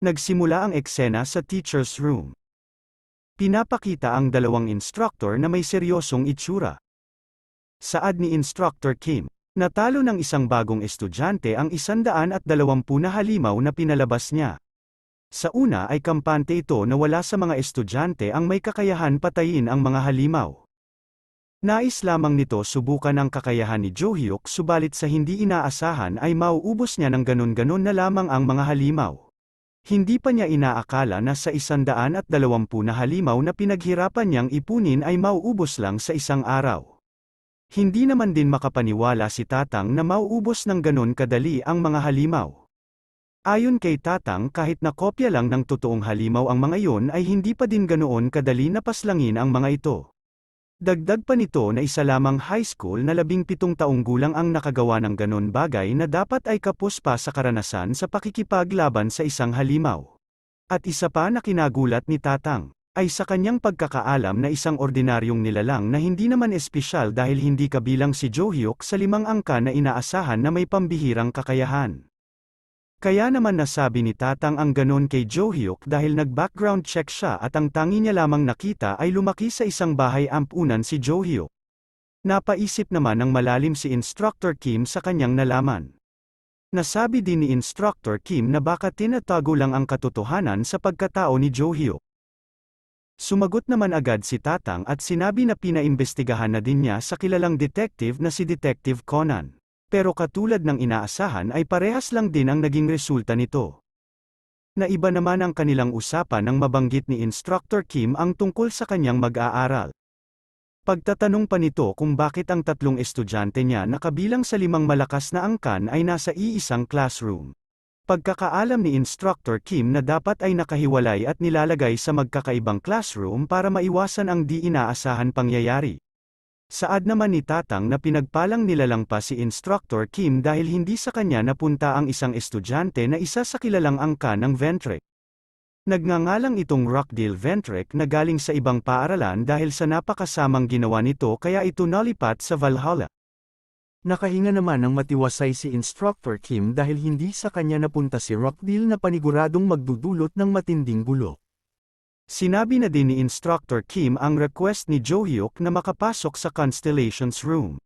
Nagsimula ang eksena sa teacher's room. Pinapakita ang dalawang instructor na may seryosong itsura. Saad ni Instructor Kim, natalo ng isang bagong estudyante ang 120 na halimaw na pinalabas niya. Sa una ay kampante ito na wala sa mga estudyante ang may kakayahan patayin ang mga halimaw. Nais lamang nito subukan ang kakayahan ni Jo Hyuk, subalit sa hindi inaasahan ay mauubos niya ng ganon-ganon na lamang ang mga halimaw. Hindi pa niya inaakala na sa 120 na halimaw na pinaghirapan niyang ipunin ay mauubos lang sa isang araw. Hindi naman din makapaniwala si Tatang na mauubos ng ganon kadali ang mga halimaw. Ayon kay Tatang, kahit na kopya lang ng totoong halimaw ang mga iyon ay hindi pa din ganoon kadali na paslangin ang mga ito. Dagdag pa nito na isa lamang high school na 17 taong gulang ang nakagawa ng ganon bagay na dapat ay kapos pa sa karanasan sa pakikipaglaban sa isang halimaw. At isa pa na kinagulat ni Tatang, ay sa kanyang pagkakaalam na isang ordinaryong nilalang na hindi naman espesyal dahil hindi kabilang si Jo Hyuk sa 5 angka na inaasahan na may pambihirang kakayahan. Kaya naman nasabi ni Tatang ang ganon kay Jo Hyuk dahil nag-background check siya at ang tangi niya lamang nakita ay lumaki sa isang bahay ampunan si Jo Hyuk. Napaisip naman ng malalim si Instructor Kim sa kanyang nalaman. Nasabi din ni Instructor Kim na baka tinatago lang ang katotohanan sa pagkatao ni Jo Hyuk. Sumagot naman agad si Tatang at sinabi na pinaimbestigahan na din niya sa kilalang detective na si Detective Conan. Pero katulad ng inaasahan ay parehas lang din ang naging resulta nito. Naiba naman ang kanilang usapan nang mabanggit ni Instructor Kim ang tungkol sa kanyang mag-aaral. Pagtatanong pa nito kung bakit ang 3 estudyante niya na kabilang sa 5 malakas na angkan ay nasa iisang classroom. Pagkakaalam ni Instructor Kim na dapat ay nakahiwalay at nilalagay sa magkakaibang classroom para maiwasan ang di inaasahan pangyayari. Saad naman ni Tatang na pinagpalang nilalang pa si Instructor Kim dahil hindi sa kanya napunta ang isang estudyante na isa sa kilalang angka ng Ventrek. Nagngangalang itong Rockdale Ventrek na galing sa ibang paaralan dahil sa napakasamang ginawa nito kaya ito nalipat sa Valhalla. Nakahinga naman ng matiwasay si Instructor Kim dahil hindi sa kanya napunta si Rockdale na paniguradong magdudulot ng matinding gulo. Sinabi na din ni Instructor Kim ang request ni Jo Hyuk na makapasok sa Constellations Room.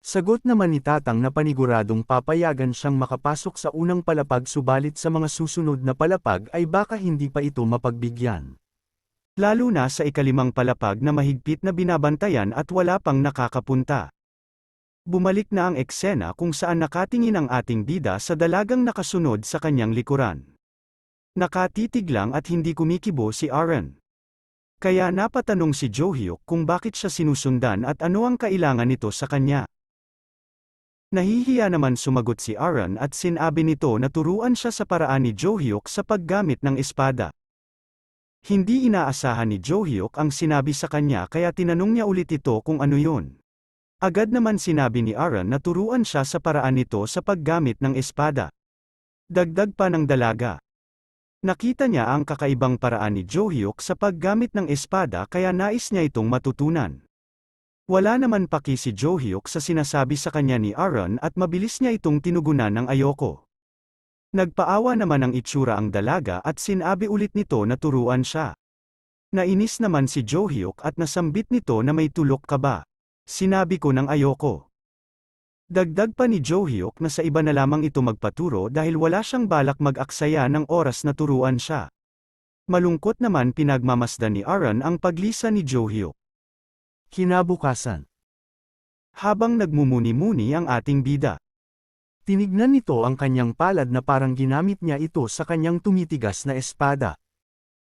Sagot naman ni Tatang na paniguradong papayagan siyang makapasok sa unang palapag subalit sa mga susunod na palapag ay baka hindi pa ito mapagbigyan. Lalo na sa ika-5 palapag na mahigpit na binabantayan at wala pang nakakapunta. Bumalik na ang eksena kung saan nakatingin ang ating bida sa dalagang nakasunod sa kanyang likuran. Nakatitig lang at hindi kumikibo si Aaron. Kaya napatanong si Jo Hyuk kung bakit siya sinusundan at ano ang kailangan nito sa kanya. Nahihiya naman sumagot si Aaron at sinabi nito na turuan siya sa paraan ni Jo Hyuk sa paggamit ng espada. Hindi inaasahan ni Jo Hyuk ang sinabi sa kanya kaya tinanong niya ulit ito kung ano yun. Agad naman sinabi ni Aaron na turuan siya sa paraan nito sa paggamit ng espada. Dagdag pa ng dalaga. Nakita niya ang kakaibang paraan ni Jo Hyuk sa paggamit ng espada kaya nais niya itong matutunan. Wala naman paki si Jo Hyuk sa sinasabi sa kanya ni Aaron at mabilis niya itong tinugunan ng ayoko. Nagpaawa naman ang itsura ang dalaga at sinabi ulit nito na turuan siya. Nainis naman si Jo Hyuk at nasambit nito na may tulok ka ba? Sinabi ko ng ayoko. Dagdag pa ni Jo Hyuk na sa iba na lamang ito magpaturo dahil wala siyang balak mag-aksaya ng oras na turuan siya. Malungkot naman pinagmamasdan ni Aaron ang paglisan ni Jo Hyuk. Kinabukasan. Habang nagmumuni-muni ang ating bida. Tinignan nito ang kanyang palad na parang ginamit niya ito sa kanyang tumitigas na espada.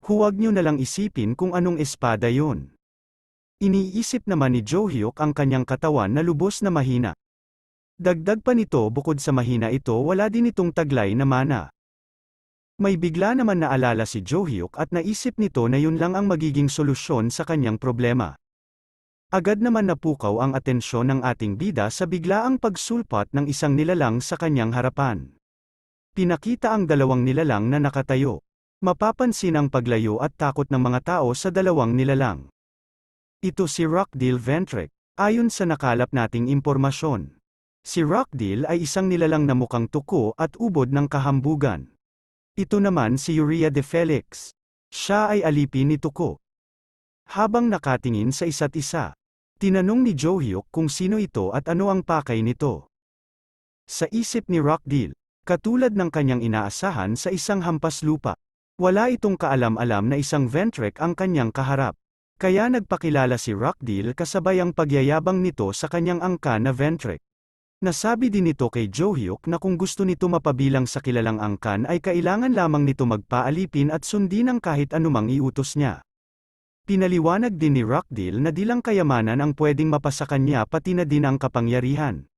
Huwag niyo nalang isipin kung anong espada yon. Iniisip naman ni Jo Hyuk ang kanyang katawan na lubos na mahina. Dagdag pa nito bukod sa mahina ito wala din itong taglay na mana. May bigla naman naalala si Jo Hyuk at naisip nito na yun lang ang magiging solusyon sa kanyang problema. Agad naman napukaw ang atensyon ng ating bida sa biglaang pagsulpot ng isang nilalang sa kanyang harapan. Pinakita ang 2 nilalang na nakatayo. Mapapansin ang paglayo at takot ng mga tao sa 2 nilalang. Ito si Rockdale Ventrek, ayon sa nakalap nating impormasyon. Si Rockdale ay isang nilalang na mukhang tuko at ubod ng kahambugan. Ito naman si Uriah de Felix. Siya ay alipin ni Tuko. Habang nakatingin sa isa't isa, tinanong ni Jo-hyuk kung sino ito at ano ang pakay nito. Sa isip ni Rockdale, katulad ng kanyang inaasahan sa isang hampas lupa, wala itong kaalam-alam na isang Ventrek ang kanyang kaharap. Kaya nagpakilala si Rockdale kasabay ang pagyayabang nito sa kanyang angkan na Ventrek. Nasabi din nito kay Jo-hyuk na kung gusto nito mapabilang sa kilalang angkan ay kailangan lamang nito magpaalipin at sundin ang kahit anumang iutos niya. Pinaliwanag din ni Rockdale na di lang kayamanan ang pwedeng mapasa kanya pati na din ang kapangyarihan.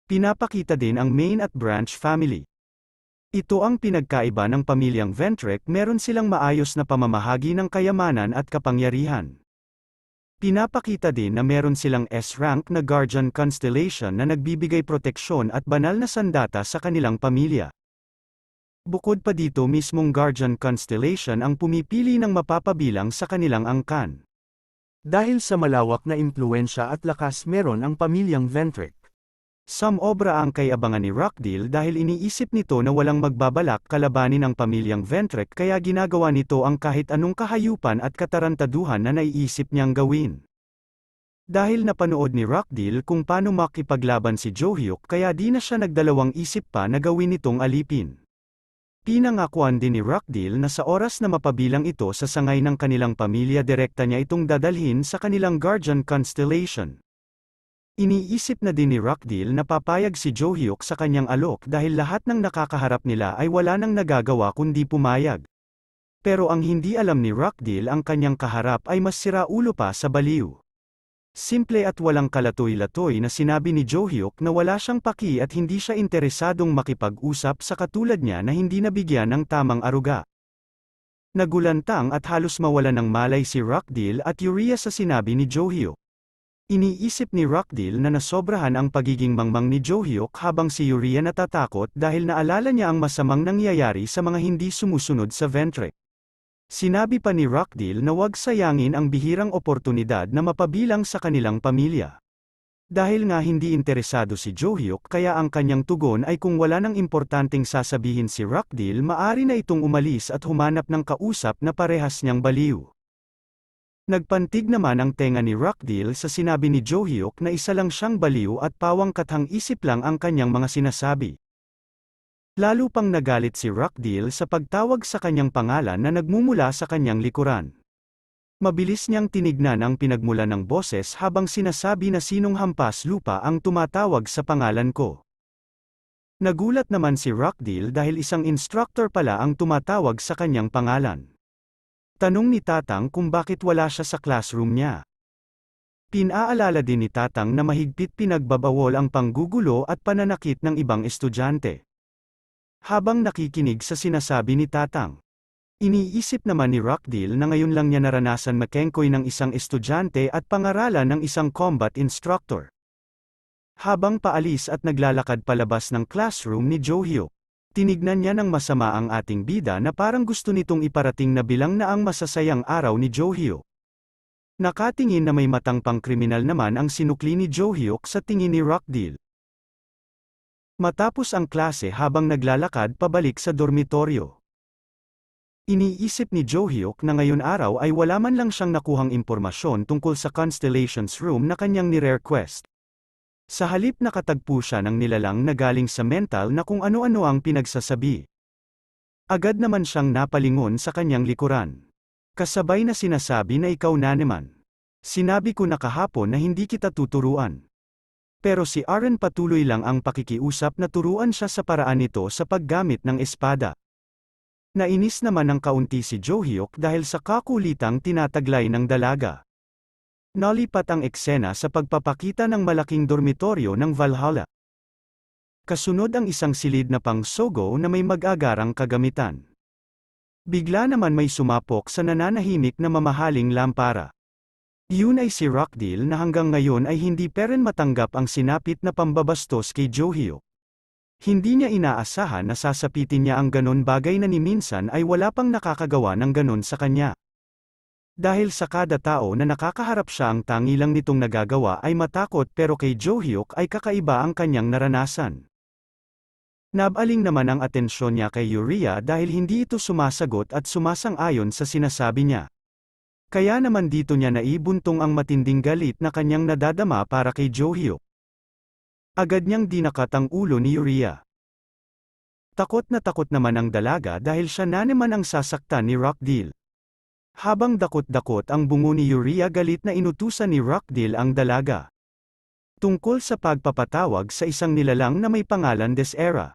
Pinapakita din ang main at branch family. Ito ang pinagkaiba ng pamilyang Ventrek, meron silang maayos na pamamahagi ng kayamanan at kapangyarihan. Pinapakita din na meron silang S-rank na Guardian Constellation na nagbibigay proteksyon at banal na sandata sa kanilang pamilya. Bukod pa dito, mismong Guardian Constellation ang pumipili ng mapapabilang sa kanilang angkan. Dahil sa malawak na impluwensya at lakas meron ang pamilyang Ventrek. Obra ang kay-abangan ni Rockdale dahil iniisip nito na walang magbabalak kalabanin ang pamilyang Ventrek kaya ginagawa nito ang kahit anong kahayupan at katarantaduhan na naiisip niyang gawin. Dahil napanood ni Rockdale kung paano makipaglaban si Jo-hyuk kaya di na siya nagdalawang isip pa na gawin itong alipin. Pinangakuan din ni Rockdale na sa oras na mapabilang ito sa sangay ng kanilang pamilya direkta niya itong dadalhin sa kanilang Guardian Constellation. Iniisip na din ni Rockdale na papayag si Jo-hyuk sa kanyang alok dahil lahat ng nakakaharap nila ay wala nang nagagawa kundi pumayag. Pero ang hindi alam ni Rockdale ang kanyang kaharap ay mas siraulo pa sa baliw. Simple at walang kalatoy-latoy na sinabi ni Jo-hyuk na wala siyang paki at hindi siya interesadong makipag-usap sa katulad niya na hindi nabigyan ng tamang aruga. Nagulantang at halos mawala ng malay si Rockdale at Uriah sa sinabi ni Jo-hyuk. Iniisip ni Rockdale na nasobrahan ang pagiging mangmang ni Jo-hyuk habang si Uriah natatakot dahil naalala niya ang masamang nangyayari sa mga hindi sumusunod sa Ventrek. Sinabi pa ni Rockdale na huwag sayangin ang bihirang oportunidad na mapabilang sa kanilang pamilya. Dahil nga hindi interesado si Jo-hyuk kaya ang kanyang tugon ay kung wala nang importanteng sasabihin si Rockdale maari na itong umalis at humanap ng kausap na parehas niyang baliw. Nagpantig naman ang tenga ni Rockdale sa sinabi ni Jo-hyuk na isa lang siyang baliw at pawang kathang-isip lang ang kanyang mga sinasabi. Lalo pang nagalit si Rockdale sa pagtawag sa kanyang pangalan na nagmumula sa kanyang likuran. Mabilis niyang tinignan ang pinagmulan ng boses habang sinasabi na sinong hampas lupa ang tumatawag sa pangalan ko. Nagulat naman si Rockdale dahil isang instructor pala ang tumatawag sa kanyang pangalan. Tanong ni Tatang kung bakit wala siya sa classroom niya. Pinaalala din ni Tatang na mahigpit pinagbabawal ang panggugulo at pananakit ng ibang estudyante. Habang nakikinig sa sinasabi ni Tatang, iniisip naman ni Rockdale na ngayon lang niya naranasan makengkoy ng isang estudyante at pangaralan ng isang combat instructor. Habang paalis at naglalakad palabas ng classroom ni Jo-hyuk, tinignan niya ng masama ang ating bida na parang gusto nitong iparating na bilang na ang masasayang araw ni Jo-hyuk. Nakatingin na may matang pangkriminal naman ang sinukli ni Jo-hyuk sa tingin ni Rockdale. Matapos ang klase habang naglalakad pabalik sa dormitoryo, iniisip ni Jo-hyuk na ngayon araw ay wala man lang siyang nakuhang impormasyon tungkol sa Constellations Room na kanyang ni-request. Sa halip nakatagpo siya ng nilalang na galing sa mental na kung ano-ano ang pinagsasabi. Agad naman siyang napalingon sa kanyang likuran. Kasabay na sinasabi na ikaw na naman. Sinabi ko na kahapon na hindi kita tuturuan. Pero si Aaron patuloy lang ang pakikiusap na turuan siya sa paraan nito sa paggamit ng espada. Nainis naman ng kaunti si Jo-hyuk dahil sa kakulitang tinataglay ng dalaga. Nalipat ang eksena sa pagpapakita ng malaking dormitoryo ng Valhalla. Kasunod ang isang silid na pang-sogo na may mag-agarang kagamitan. Bigla naman may sumapok sa nananahimik na mamahaling lampara. Iyon ay si Rockdale na hanggang ngayon ay hindi pa rin matanggap ang sinapit na pambabastos kay Jo-hyuk. Hindi niya inaasahan na sasapitin niya ang ganon bagay na ni minsan ay wala pang nakakagawa ng ganon sa kanya. Dahil sa kada tao na nakakaharap siya ang tangi lang nitong nagagawa ay matakot pero kay Jo-hyuk ay kakaiba ang kanyang naranasan. Nabaling naman ang atensyon niya kay Yuria dahil hindi ito sumasagot at sumasang-ayon sa sinasabi niya. Kaya naman dito niya naibuntong ang matinding galit na kanyang nadadama para kay Jo-hyuk. Agad niyang dinakat ang ulo ni Yuria. Takot naman ang dalaga dahil siya na naman ang sasaktan ni Rockdale. Habang dakot-dakot ang bungo ni Yuria, galit na inutusan ni Rockdale ang dalaga tungkol sa pagpapatawag sa isang nilalang na may pangalan Desera.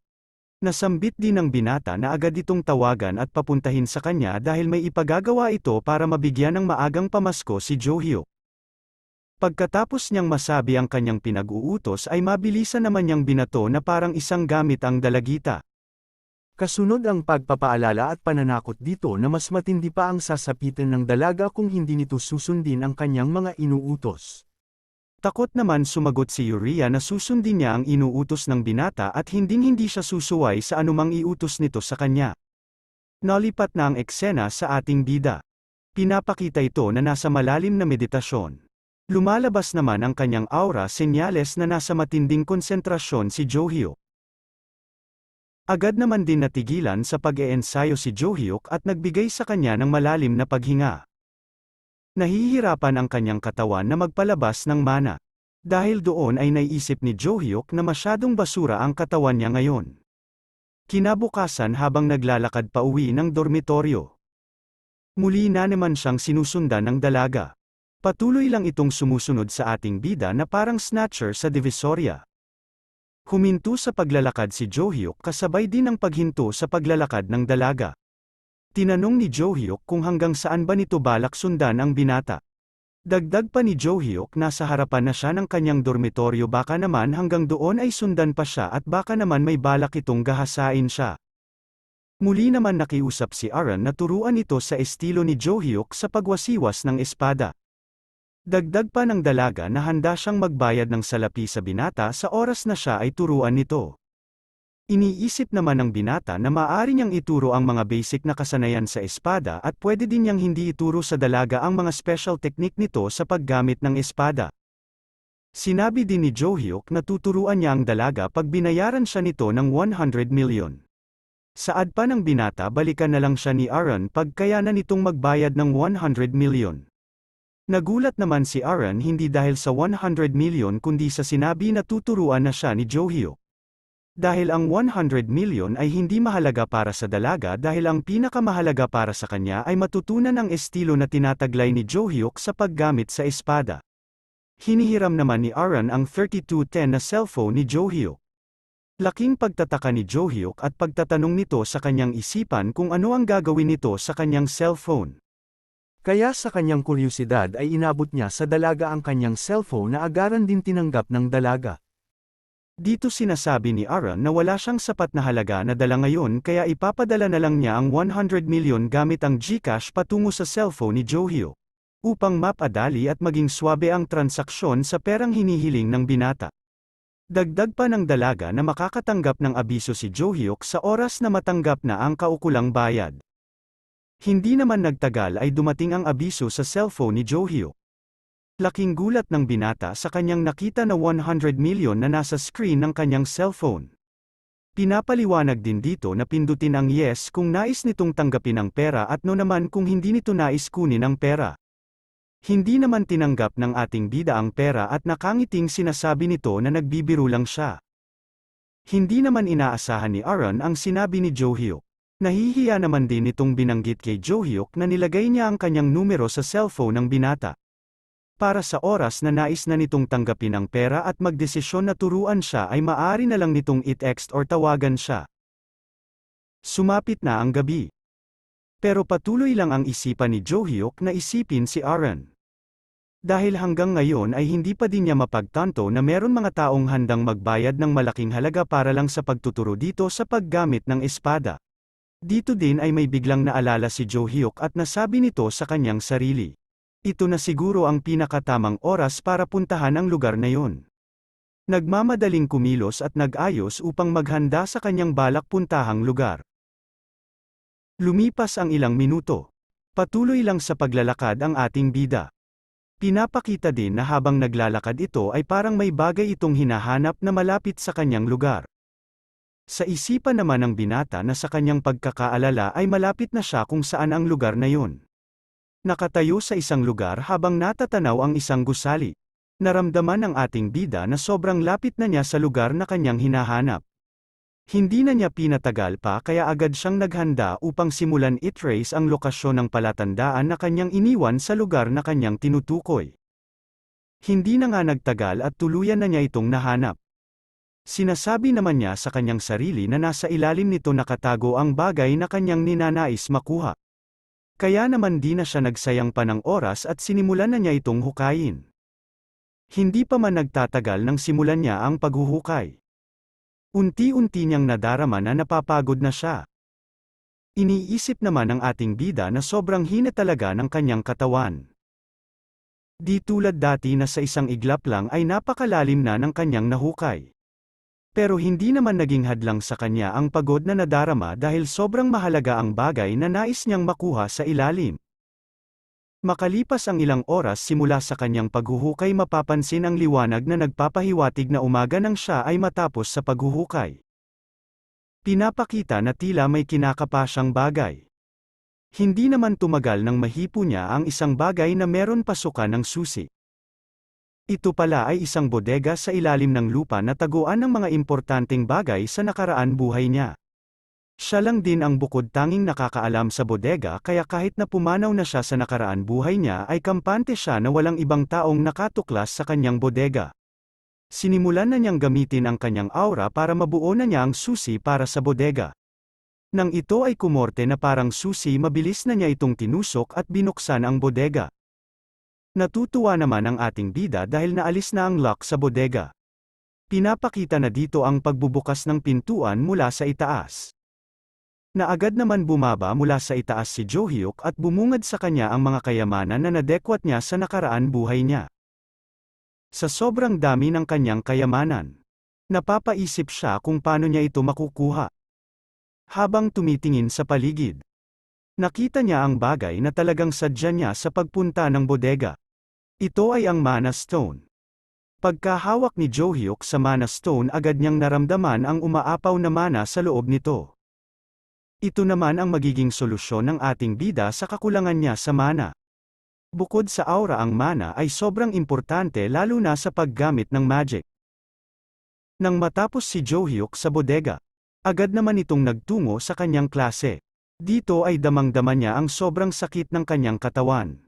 Nasambit din ng binata na agad itong tawagan at papuntahin sa kanya dahil may ipagagawa ito para mabigyan ng maagang pamasko si Jo-hyuk. Pagkatapos niyang masabi ang kanyang pinag-uutos ay mabilisan naman niyang binato na parang isang gamit ang dalagita. Kasunod ang pagpapaalala at pananakot dito na mas matindi pa ang sasapitan ng dalaga kung hindi nito susundin ang kanyang mga inuutos. Takot naman sumagot si Yuria na susundin niya ang inuutos ng binata at hinding-hindi siya susuway sa anumang iutos nito sa kanya. Nalipat na ang eksena sa ating bida. Pinapakita ito na nasa malalim na meditasyon. Lumalabas naman ang kanyang aura, senyales na nasa matinding konsentrasyon si Jo-hyuk. Agad naman din natigilan sa pag-eensayo si Jo-hyuk at nagbigay sa kanya ng malalim na paghinga. Nahihirapan ang kanyang katawan na magpalabas ng mana. Dahil doon ay naisip ni Jo-hyuk na masyadong basura ang katawan niya ngayon. Kinabukasan habang naglalakad pa uwi ng dormitoryo, muli na naman siyang sinusundan ng dalaga. Patuloy lang itong sumusunod sa ating bida na parang snatcher sa Divisoria. Huminto sa paglalakad si Jo-hyuk kasabay din ng paghinto sa paglalakad ng dalaga. Tinanong ni Jo-hyuk kung hanggang saan ba nito balak sundan ang binata. Dagdag pa ni Jo-hyuk, nasa harapan na siya ng kanyang dormitoryo, baka naman hanggang doon ay sundan pa siya at baka naman may balak itong gahasain siya. Muli naman nakiusap si Aran na turuan ito sa estilo ni Jo-hyuk sa pagwasiwas ng espada. Dagdag pa ng dalaga na handa siyang magbayad ng salapi sa binata sa oras na siya ay turuan nito. Iniisip naman ng binata na maaari niyang ituro ang mga basic na kasanayan sa espada at pwede din niyang hindi ituro sa dalaga ang mga special technique nito sa paggamit ng espada. Sinabi din ni Jo-hyuk na tuturuan niya ang dalaga pag binayaran siya nito ng 100 million. Saad pa ng binata, balikan na lang siya ni Aran pag kaya na nitong magbayad ng 100 million. Nagulat naman si Aran hindi dahil sa 100 million kundi sa sinabi na tuturuan na siya ni Jo-hyuk. Dahil ang 100 million ay hindi mahalaga para sa dalaga dahil ang pinakamahalaga para sa kanya ay matutunan ang estilo na tinataglay ni Jo-hyuk sa paggamit sa espada. Hinihiram naman ni Aran ang 3210 na cellphone ni Jo-hyuk. Laking pagtataka ni Jo-hyuk at pagtatanong nito sa kanyang isipan kung ano ang gagawin nito sa kanyang cellphone. Kaya sa kanyang kuryosidad ay inabot niya sa dalaga ang kanyang cellphone na agaran din tinanggap ng dalaga. Dito sinasabi ni Aran na wala siyang sapat na halaga na dala ngayon kaya ipapadala na lang niya ang 100 million gamit ang GCash patungo sa cellphone ni Jo-hyuk, upang mapadali at maging swabe ang transaksyon sa perang hinihiling ng binata. Dagdag pa ng dalaga na makakatanggap ng abiso si Jo-hyuk sa oras na matanggap na ang kaukulang bayad. Hindi naman nagtagal ay dumating ang abiso sa cellphone ni Jo-hyuk. Laking gulat ng binata sa kanyang nakita na 100 million na nasa screen ng kanyang cellphone. Pinapaliwanag din dito na pindutin ang yes kung nais nitong tanggapin ang pera at no naman kung hindi nito nais kunin ang pera. Hindi naman tinanggap ng ating bida ang pera at nakangiting sinasabi nito na nagbibiro lang siya. Hindi naman inaasahan ni Aran ang sinabi ni Jo-hyuk. Nahihiya naman din itong binanggit kay Jo-hyuk na nilagay niya ang kanyang numero sa cellphone ng binata. Para sa oras na nais na nitong tanggapin ang pera at magdesisyon na turuan siya ay maaari na lang nitong i-text or tawagan siya. Sumapit na ang gabi. Pero patuloy lang ang isipan ni Jo-hyuk na isipin si Aran. Dahil hanggang ngayon ay hindi pa din niya mapagtanto na meron mga taong handang magbayad ng malaking halaga para lang sa pagtuturo dito sa paggamit ng espada. Dito din ay may biglang naalala si Jo-hyuk at nasabi nito sa kanyang sarili. Ito na siguro ang pinakatamang oras para puntahan ang lugar na yon. Nagmamadaling kumilos at nag-ayos upang maghanda sa kanyang balak puntahang lugar. Lumipas ang ilang minuto. Patuloy lang sa paglalakad ang ating bida. Pinapakita din na habang naglalakad ito ay parang may bagay itong hinahanap na malapit sa kanyang lugar. Sa isipan naman ng binata na sa kanyang pagkakaalala ay malapit na siya kung saan ang lugar na yun. Nakatayo sa isang lugar habang natatanaw ang isang gusali. Naramdaman ng ating bida na sobrang lapit na niya sa lugar na kanyang hinahanap. Hindi na niya pinatagal pa kaya agad siyang naghanda upang simulan i-trace ang lokasyon ng palatandaan na kanyang iniwan sa lugar na kanyang tinutukoy. Hindi na nga nagtagal at tuluyan na niya itong nahanap. Sinasabi naman niya sa kanyang sarili na nasa ilalim nito nakatago ang bagay na kanyang ninanais makuha. Kaya naman di na siya nagsayang pa ng oras at sinimulan na niya itong hukayin. Hindi pa man nagtatagal nang simulan niya ang paghuhukay. Unti-unti niyang nadarama na napapagod na siya. Iniisip naman ng ating bida na sobrang hina talaga ng kanyang katawan. Di tulad dati na sa isang iglap lang ay napakalalim na ng kanyang nahukay. Pero hindi naman naging hadlang sa kanya ang pagod na nadarama dahil sobrang mahalaga ang bagay na nais niyang makuha sa ilalim. Makalipas ang ilang oras simula sa kanyang paghuhukay mapapansin ang liwanag na nagpapahiwatig na umaga nang siya ay matapos sa paghuhukay. Pinapakita na tila may kinakapa siyang bagay. Hindi naman tumagal nang mahipo niya ang isang bagay na meron pasukan ng susi. Ito pala ay isang bodega sa ilalim ng lupa na taguan ng mga importanteng bagay sa nakaraan buhay niya. Siya lang din ang bukod tanging nakakaalam sa bodega kaya kahit na pumanaw na siya sa nakaraan buhay niya ay kampante siya na walang ibang taong nakatuklas sa kanyang bodega. Sinimulan na niyang gamitin ang kanyang aura para mabuo na niya ang susi para sa bodega. Nang ito ay kumorte na parang susi mabilis na niya itong tinusok at binuksan ang bodega. Natutuwa naman ang ating bida dahil naalis na ang lock sa bodega. Pinapakita na dito ang pagbubukas ng pintuan mula sa itaas. Naagad naman bumaba mula sa itaas si Jo-hyuk at bumungad sa kanya ang mga kayamanan na nadekwat niya sa nakaraan buhay niya. Sa sobrang dami ng kanyang kayamanan, napapaisip siya kung paano niya ito makukuha. Habang tumitingin sa paligid, nakita niya ang bagay na talagang sadya niya sa pagpunta ng bodega. Ito ay ang Mana Stone. Pagkahawak ni Jo-hyuk sa Mana Stone agad niyang naramdaman ang umaapaw na mana sa loob nito. Ito naman ang magiging solusyon ng ating bida sa kakulangan niya sa mana. Bukod sa aura ang mana ay sobrang importante lalo na sa paggamit ng magic. Nang matapos si Jo-hyuk sa bodega, agad naman itong nagtungo sa kanyang klase. Dito ay damang-dama niya ang sobrang sakit ng kanyang katawan.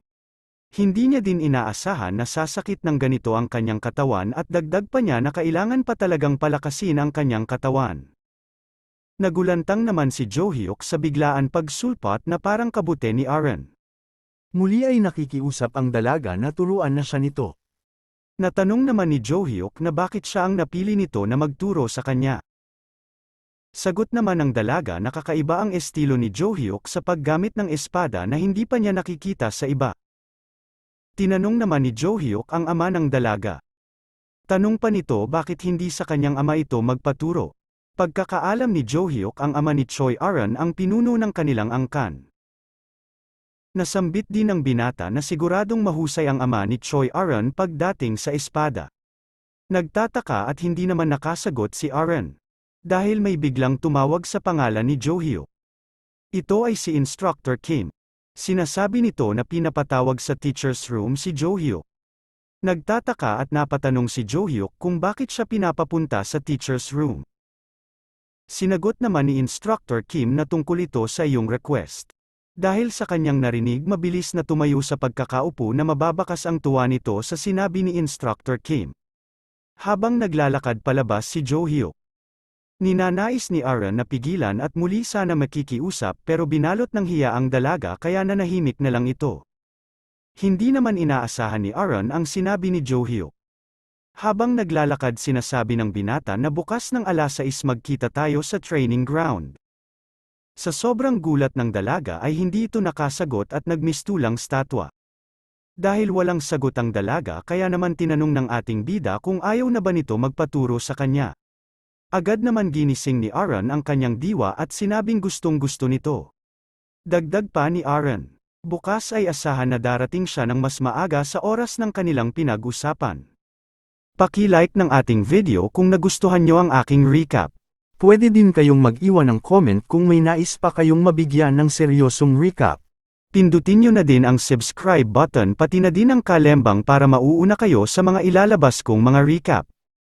Hindi niya din inaasahan na sasakit ng ganito ang kanyang katawan at dagdag pa niya na kailangan pa talagang palakasin ang kanyang katawan. Nagulantang naman si Jo-hyuk sa biglaan pagsulpot na parang kabute ni Aaron. Muli ay nakikiusap ang dalaga na turuan na siya nito. Natanong naman ni Jo-hyuk na bakit siya ang napili nito na magturo sa kanya. Sagot naman ng dalaga na kakaiba ang estilo ni Jo-hyuk sa paggamit ng espada na hindi pa niya nakikita sa iba. Tinanong naman ni Jo-hyuk ang ama ng dalaga. Tanong pa nito bakit hindi sa kanyang ama ito magpaturo. Pagkakaalam ni Jo-hyuk ang ama ni Choi Aaron ang pinuno ng kanilang angkan. Nasambit din ng binata na siguradong mahusay ang ama ni Choi Aaron pagdating sa espada. Nagtataka at hindi naman nakasagot si Aaron. Dahil may biglang tumawag sa pangalan ni Jo-hyuk. Ito ay si Instructor Kim. Sinasabi nito na pinapatawag sa teacher's room si Jo-hyuk. Nagtataka at napatanong si Jo-hyuk kung bakit siya pinapapunta sa teacher's room. Sinagot naman ni Instructor Kim na tungkol ito sa iyong request. Dahil sa kanyang narinig mabilis na tumayo sa pagkakaupo na mababakas ang tuwa nito sa sinabi ni Instructor Kim. Habang naglalakad palabas si Jo-hyuk. Ninanais ni Aaron na pigilan at muli sana makikiusap pero binalot ng hiya ang dalaga kaya nanahimik na lang ito. Hindi naman inaasahan ni Aaron ang sinabi ni Jo-hyuk. Habang naglalakad sinasabi ng binata na bukas ng 6:00 magkita tayo sa training ground. Sa sobrang gulat ng dalaga ay hindi ito nakasagot at nagmistulang statwa. Dahil walang sagot ang dalaga kaya naman tinanong ng ating bida kung ayaw na ba nito magpaturo sa kanya. Agad naman ginising ni Aaron ang kanyang diwa at sinabing gustong-gusto nito. Dagdag pa ni Aaron, bukas ay asahan na darating siya ng mas maaga sa oras ng kanilang pinag-usapan. Paki-like ng ating video kung nagustuhan nyo ang aking recap. Pwede din kayong mag-iwan ng comment kung may nais pa kayong mabigyan ng seryosong recap. Pindutin nyo na din ang subscribe button pati na din ang kalembang para mauuna kayo sa mga ilalabas kong mga recap.